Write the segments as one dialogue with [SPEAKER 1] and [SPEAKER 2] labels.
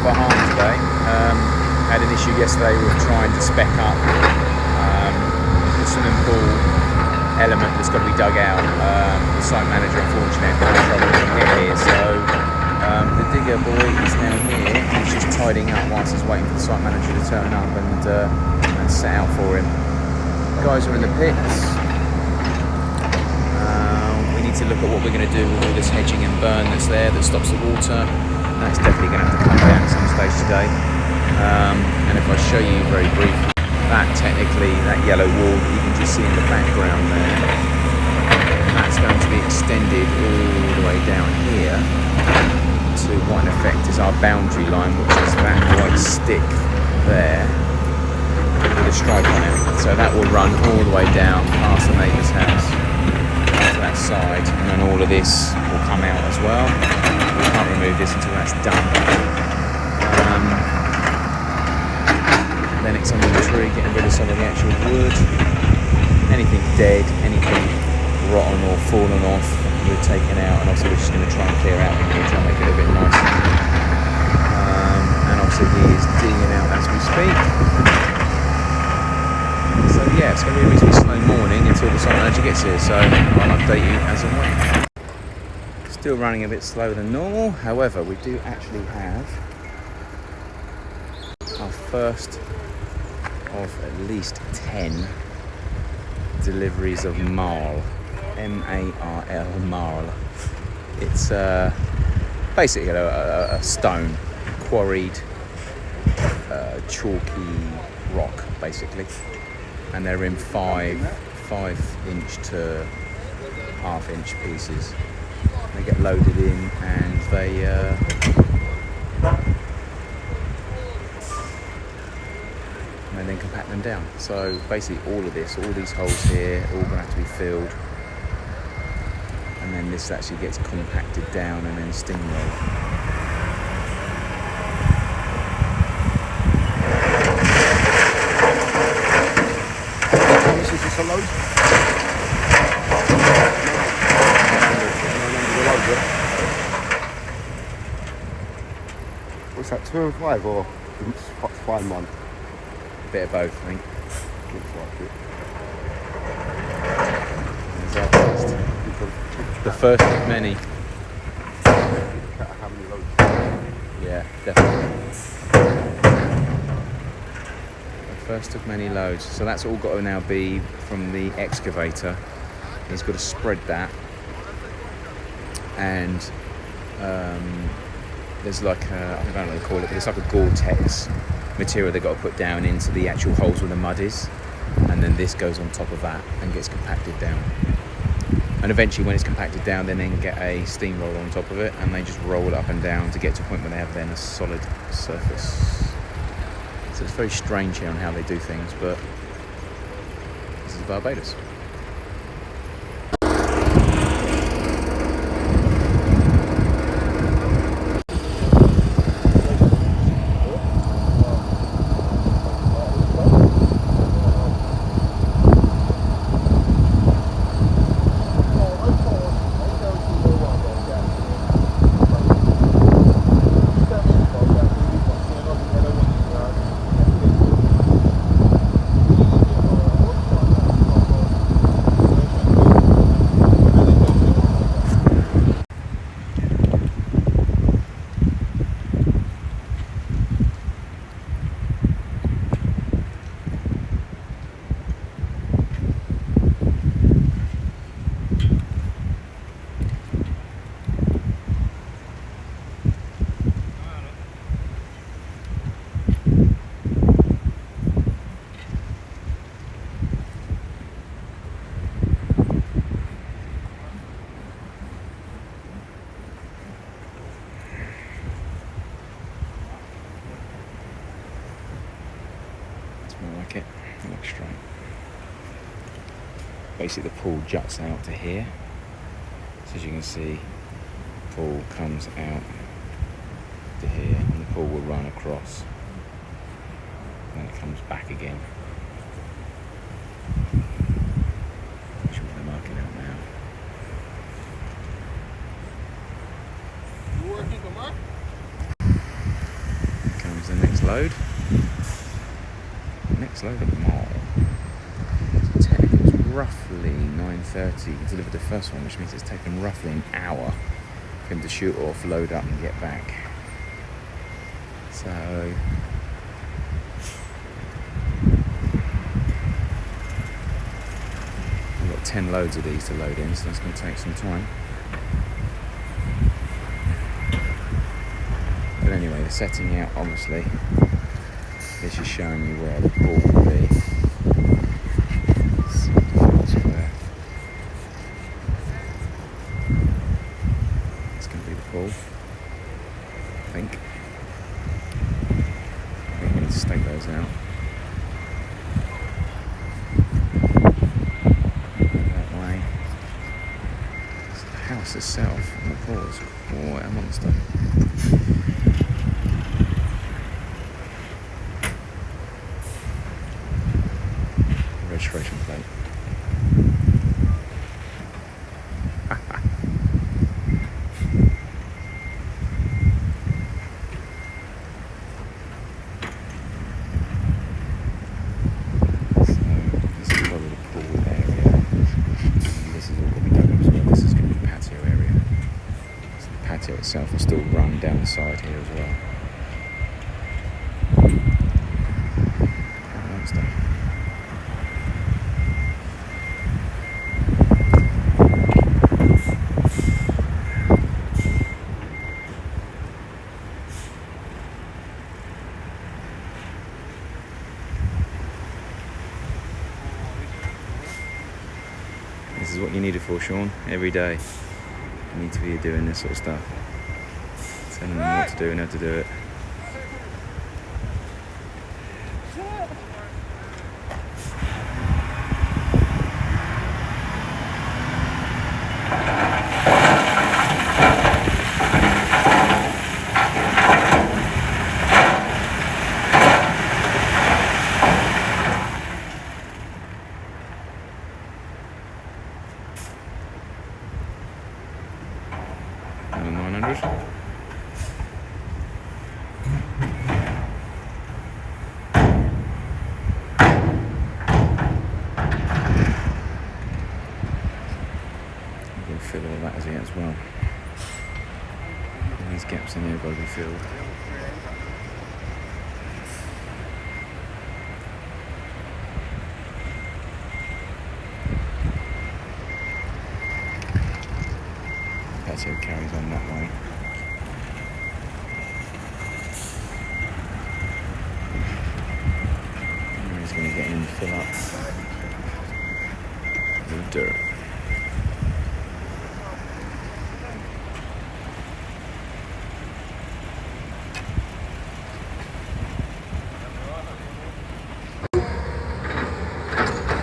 [SPEAKER 1] of our harm today. Had an issue yesterday with trying to spec up the swimming pool element that's got to be dug out. The site manager unfortunately had no trouble to get here, so the digger boy is now here. He's just tidying up whilst he's waiting for the site manager to turn up and set out for him. The guys are in the pits. We need to look at what we're going to do with all this hedging and burn that's there that stops the water. That's definitely going to have to come down at some stage today. And if I show you very briefly, that technically, that yellow wall that you can just see in the background there, that's going to be extended all the way down here to what in effect is our boundary line, which is that white stick there with a stripe on it. So that will run all the way down past the neighbour's house to that side, and then all of this will come out as well. We can't remove this until that's done. Then it's under the tree, getting rid of some of the actual wood. Anything dead, anything rotten or fallen off, we're taking out, and obviously we're just going to try and clear out and try and make it a bit nicer. And obviously he is digging out as we speak. So yeah, it's going to be a reasonably slow morning until the site manager gets here, so I'll update you as and when. Still running a bit slower than normal, however we do actually have our first of at least 10 deliveries of Marl, M-A-R-L, Marl. It's basically a stone, quarried, chalky rock basically, and they're in 5-inch to half-inch pieces. They get loaded in and they and then compact them down. So basically all these holes here are all going to have to be filled, and then this actually gets compacted down and then steamrolled.
[SPEAKER 2] How much is this a load? What's that, 2 and 5 or fine one?
[SPEAKER 1] Bit of both, I think.
[SPEAKER 2] Looks like it.
[SPEAKER 1] There's our first. The first of many.
[SPEAKER 2] How many loads?
[SPEAKER 1] Yeah, definitely. The first of many loads. So that's all got to now be from the excavator. He's got to spread that, and there's like I don't know what they call it, but it's like a Gore-Tex material they've got to put down into the actual holes where the mud is, and then this goes on top of that and gets compacted down. And eventually when it's compacted down, they then get a steamroller on top of it, and they just roll it up and down to get to a point where they have then a solid surface. So it's very strange here on how they do things, but this is Barbados. Like it looks straight. Basically the pool juts out to here, so as you can see the pool comes out to here and the pool will run across and then it comes back again. Should we mark it out now?
[SPEAKER 2] You working, Mark?
[SPEAKER 1] load. Next load at Marl. So technically it's roughly 9:30. He delivered the first one, which means it's taken roughly an hour for him to shoot off, load up and get back. So we've got 10 loads of these to load in, so that's going to take some time. But anyway, the setting out, obviously, this is showing you where the pool will be. It's going to be the pool, I think. We need to stake those out. That way. So the house itself and the pool is quite a monster. Registration plate. Patio itself will still run down the side here as well. This is what you need it for, Sean, every day. You need to be doing this sort of stuff. Telling them what to do and how to do it. And 900. I'm going to fill all that as well. And these gaps in here have got to be filled. Patio carries on that way. And he's going to get in and fill up the dirt.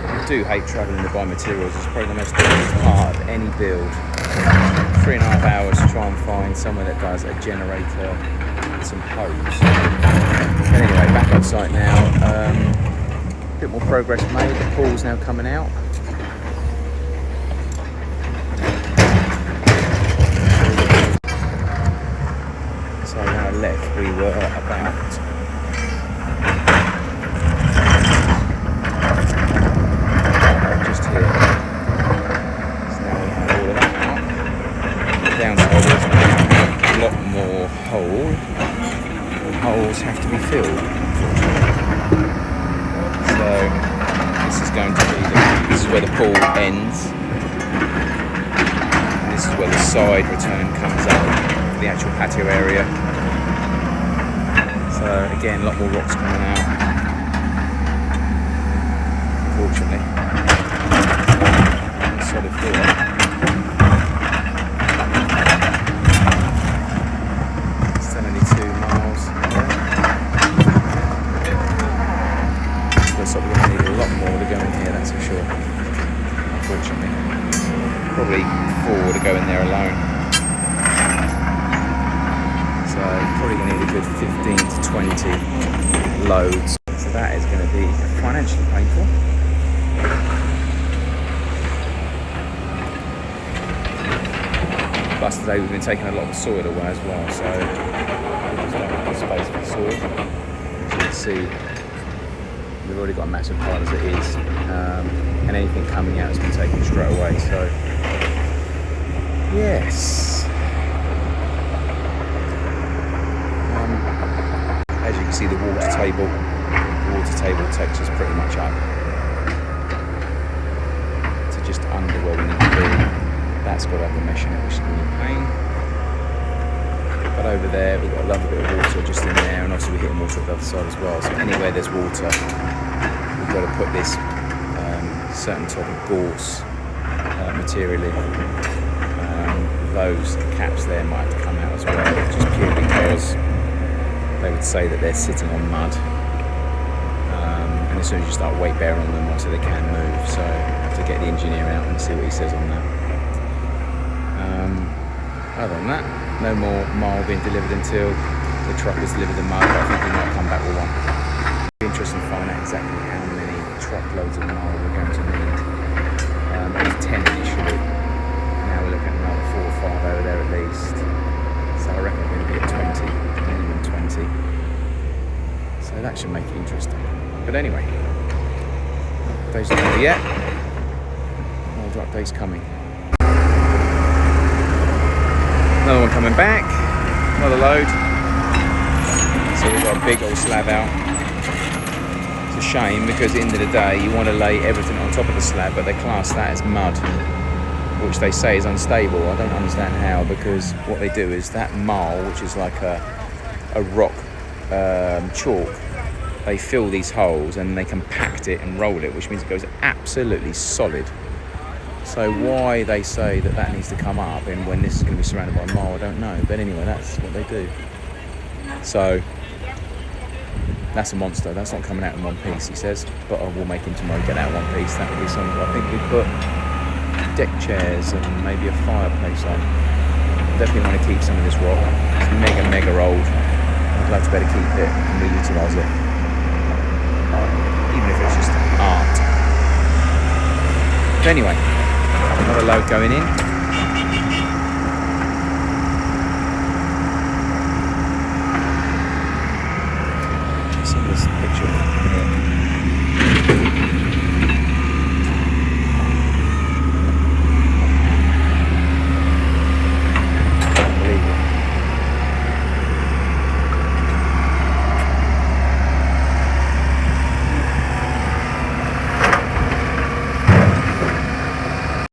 [SPEAKER 1] I do hate travelling to buy materials. It's probably the most difficult part of any build. 3.5 hours to try and find somewhere that does a generator and some hose. But anyway, back on site now. A bit more progress made. The pool's now coming out. So when I left, we were about just here. So now we have all of that out. Downside is now a lot more hole. The holes have to be filled. So this is going to be this is where the pool ends. And this is where the side return comes up for the actual patio area. So again, a lot more rocks coming out. Unfortunately. Solid floor. So we're going to need a lot more to go in here, that's for sure. Unfortunately, probably 4 to go in there alone. So probably going to need a good 15 to 20 loads. So that is going to be financially painful. Plus today we've been taking a lot of the soil away as well, so we'll just don't have the space for the soil. see we've already got a massive pile as it is, and anything coming out has been taken straight away. So yes, as you can see, the water table takes us pretty much up to just under where we need to be. That's got other mesh in it, which is really a pain. But over there, we've got a lovely bit of water just in there, and obviously we're hitting water at the other side as well. So anywhere there's water, we've got to put this certain type of gorse material in. Those caps there might have to come out as well, just purely because they would say that they're sitting on mud. And as soon as you start weight bearing on them, obviously they can move. So I have to get the engineer out and see what he says on that. Other than that, no more Marl being delivered until the truck is delivered the mud. I think we might come back with one. It'll be interesting to find out exactly how many truckloads of Marl we're going to need. It was 10 initially. Now we're looking at another 4 or 5 over there at least. So I reckon we're going to be at 20, minimum 20. So that should make it interesting. But anyway, updates not over yet. More updates coming. Another one coming back, another load. So we've got a big old slab out. It's a shame because at the end of the day you want to lay everything on top of the slab, but they class that as mud, which they say is unstable. I don't understand how, because what they do is that marl, which is like a rock chalk, they fill these holes and they compact it and roll it, which means it goes absolutely solid. So why they say that that needs to come up and when this is going to be surrounded by marl, I don't know. But anyway, that's what they do. So that's a monster. That's not coming out in one piece, he says. But I will make him tomorrow get out in one piece. That will be something. I think we put deck chairs and maybe a fireplace on. Definitely want to keep some of this rock. It's mega old. I'd love to be able to keep it and reutilise it. Even if it's just art. But anyway, another load going in.